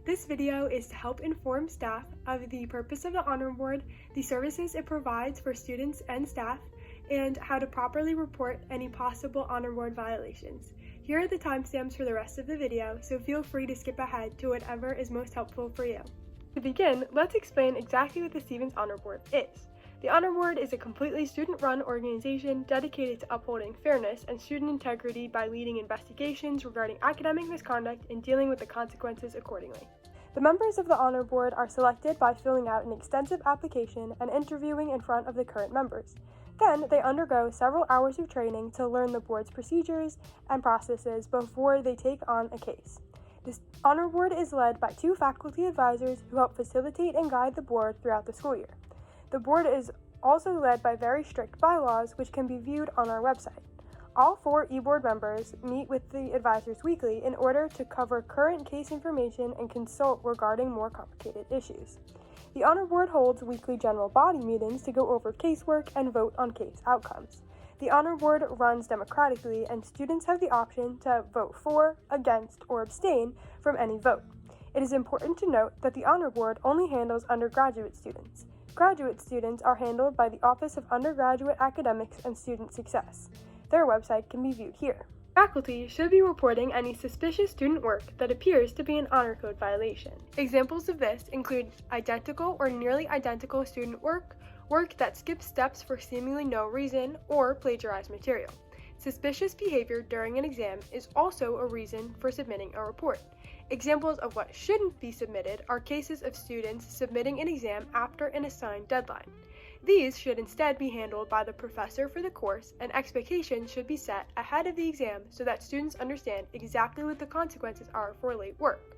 This video is to help inform staff of the purpose of the Honor Board, the services it provides for students and staff, and how to properly report any possible Honor Board violations. Here are the timestamps for the rest of the video, so feel free to skip ahead to whatever is most helpful for you. To begin, let's explain exactly what the Stevens Honor Board is. The Honor Board is a completely student-run organization dedicated to upholding fairness and student integrity by leading investigations regarding academic misconduct and dealing with the consequences accordingly. The members of the Honor Board are selected by filling out an extensive application and interviewing in front of the current members. Then, they undergo several hours of training to learn the board's procedures and processes before they take on a case. This Honor Board is led by 2 faculty advisors who help facilitate and guide the board throughout the school year. The board is also led by very strict bylaws, which can be viewed on our website. All 4 e-board members meet with the advisors weekly in order to cover current case information and consult regarding more complicated issues. The Honor Board holds weekly general body meetings to go over casework and vote on case outcomes. The Honor Board runs democratically, and students have the option to vote for, against, or abstain from any vote. It is important to note that the Honor Board only handles undergraduate students. Graduate students are handled by the Office of Undergraduate Academics and Student Success. Their website can be viewed here. Faculty should be reporting any suspicious student work that appears to be an honor code violation. Examples of this include identical or nearly identical student work, work that skips steps for seemingly no reason, or plagiarized material. Suspicious behavior during an exam is also a reason for submitting a report. Examples of what shouldn't be submitted are cases of students submitting an exam after an assigned deadline. These should instead be handled by the professor for the course, and expectations should be set ahead of the exam so that students understand exactly what the consequences are for late work.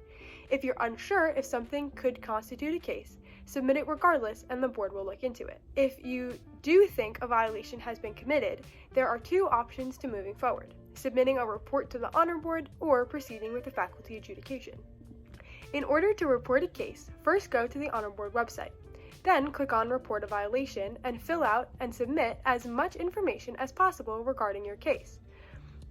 If you're unsure if something could constitute a case, submit it regardless and the board will look into it. If you do think a violation has been committed, there are 2 options to moving forward: submitting a report to the Honor Board or proceeding with the faculty adjudication. In order to report a case, first go to the Honor Board website. Then click on Report a Violation and fill out and submit as much information as possible regarding your case.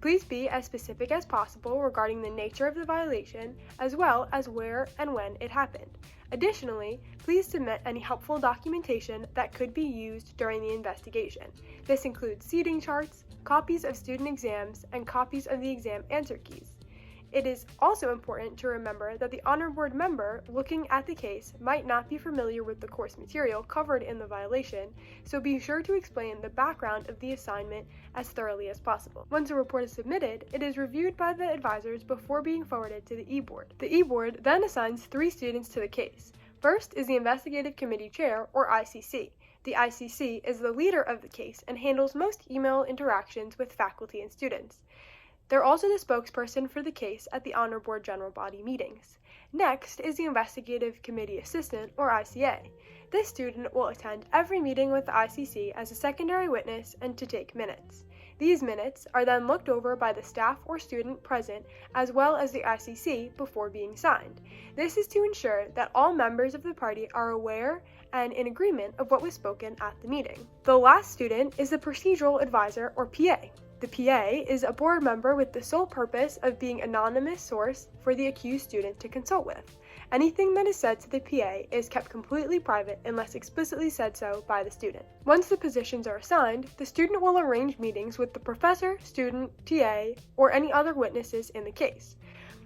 Please be as specific as possible regarding the nature of the violation, as well as where and when it happened. Additionally, please submit any helpful documentation that could be used during the investigation. This includes seating charts, copies of student exams, and copies of the exam answer keys. It is also important to remember that the Honor Board member looking at the case might not be familiar with the course material covered in the violation, so be sure to explain the background of the assignment as thoroughly as possible. Once a report is submitted, it is reviewed by the advisors before being forwarded to the e-board. The e-board then assigns 3 students to the case. First is the Investigative Committee Chair, or ICC. The ICC is the leader of the case and handles most email interactions with faculty and students. They're also the spokesperson for the case at the Honor Board General Body meetings. Next is the Investigative Committee Assistant, or ICA. This student will attend every meeting with the ICC as a secondary witness and to take minutes. These minutes are then looked over by the staff or student present, as well as the ICC, before being signed. This is to ensure that all members of the party are aware and in agreement of what was spoken at the meeting. The last student is the Procedural Advisor, or PA. The PA is a board member with the sole purpose of being an anonymous source for the accused student to consult with. Anything that is said to the PA is kept completely private unless explicitly said so by the student. Once the positions are assigned, the student will arrange meetings with the professor, student, TA, or any other witnesses in the case.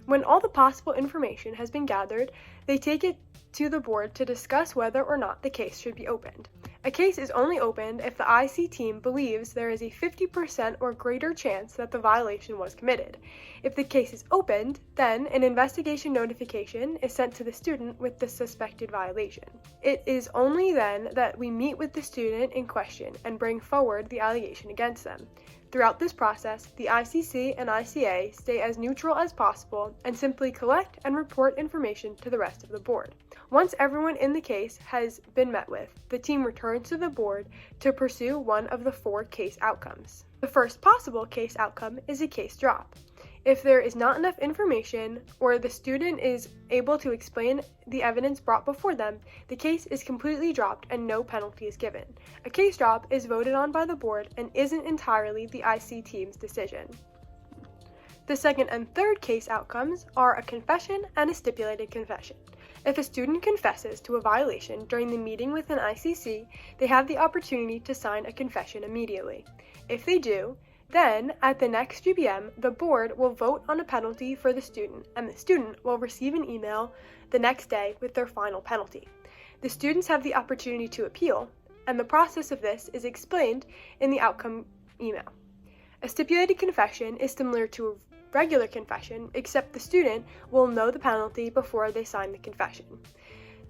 When all the possible information has been gathered, they take it to the board to discuss whether or not the case should be opened. A case is only opened if the IC team believes there is a 50% or greater chance that the violation was committed. If the case is opened, then an investigation notification is sent to the student with the suspected violation. It is only then that we meet with the student in question and bring forward the allegation against them. Throughout this process, the ICC and ICA stay as neutral as possible and simply collect and report information to the rest of the board. Once everyone in the case has been met with, the team returns to the board to pursue one of the 4 case outcomes. The first possible case outcome is a case drop. If there is not enough information or the student is able to explain the evidence brought before them, the case is completely dropped and no penalty is given. A case drop is voted on by the board and isn't entirely the IC team's decision. The second and third case outcomes are a confession and a stipulated confession. If a student confesses to a violation during the meeting with an ICC, they have the opportunity to sign a confession immediately. If they do, then, at the next GBM, the board will vote on a penalty for the student, and the student will receive an email the next day with their final penalty. The students have the opportunity to appeal, and the process of this is explained in the outcome email. A stipulated confession is similar to a regular confession, except the student will know the penalty before they sign the confession.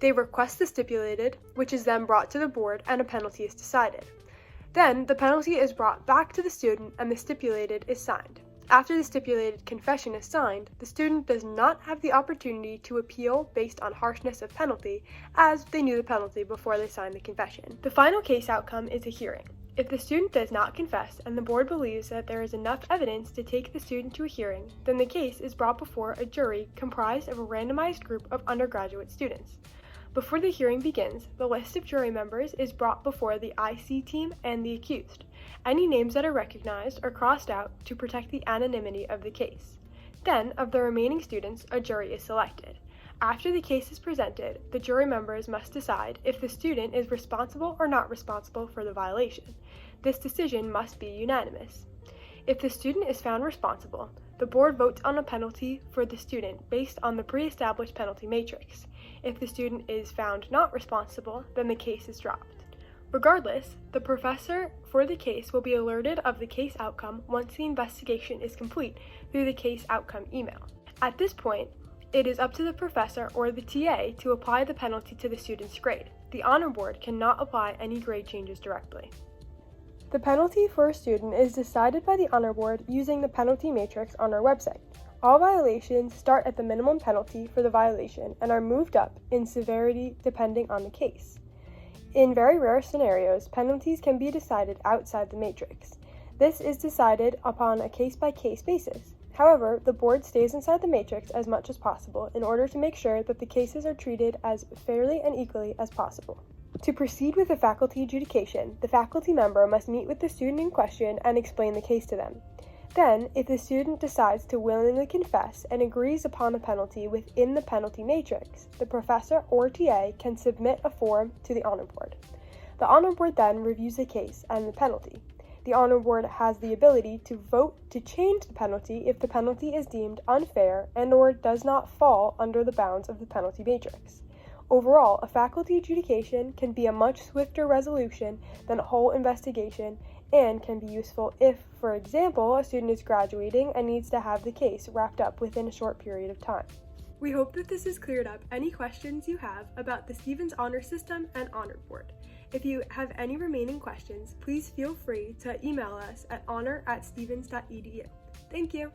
They request the stipulated, which is then brought to the board, and a penalty is decided. Then, the penalty is brought back to the student and the stipulated is signed. After the stipulated confession is signed, the student does not have the opportunity to appeal based on harshness of penalty, as they knew the penalty before they signed the confession. The final case outcome is a hearing. If the student does not confess and the board believes that there is enough evidence to take the student to a hearing, then the case is brought before a jury comprised of a randomized group of undergraduate students. Before the hearing begins, the list of jury members is brought before the IC team and the accused. Any names that are recognized are crossed out to protect the anonymity of the case. Then, of the remaining students, a jury is selected. After the case is presented, the jury members must decide if the student is responsible or not responsible for the violation. This decision must be unanimous. If the student is found responsible, the board votes on a penalty for the student based on the pre-established penalty matrix. If the student is found not responsible, then the case is dropped. Regardless, the professor for the case will be alerted of the case outcome once the investigation is complete through the case outcome email. At this point, it is up to the professor or the TA to apply the penalty to the student's grade. The honor board cannot apply any grade changes directly. The penalty for a student is decided by the honor board using the penalty matrix on our website. All violations start at the minimum penalty for the violation and are moved up in severity depending on the case. In very rare scenarios, penalties can be decided outside the matrix. This is decided upon a case-by-case basis. However, the board stays inside the matrix as much as possible in order to make sure that the cases are treated as fairly and equally as possible. To proceed with a faculty adjudication, the faculty member must meet with the student in question and explain the case to them. Then, if the student decides to willingly confess and agrees upon a penalty within the penalty matrix, the professor or TA can submit a form to the honor board. The honor board then reviews the case and the penalty. The honor board has the ability to vote to change the penalty if the penalty is deemed unfair and/or does not fall under the bounds of the penalty matrix. Overall, a faculty adjudication can be a much swifter resolution than a whole investigation and can be useful if, for example, a student is graduating and needs to have the case wrapped up within a short period of time. We hope that this has cleared up any questions you have about the Stevens Honor System and Honor Board. If you have any remaining questions, please feel free to email us at honor@stevens.edu. Thank you!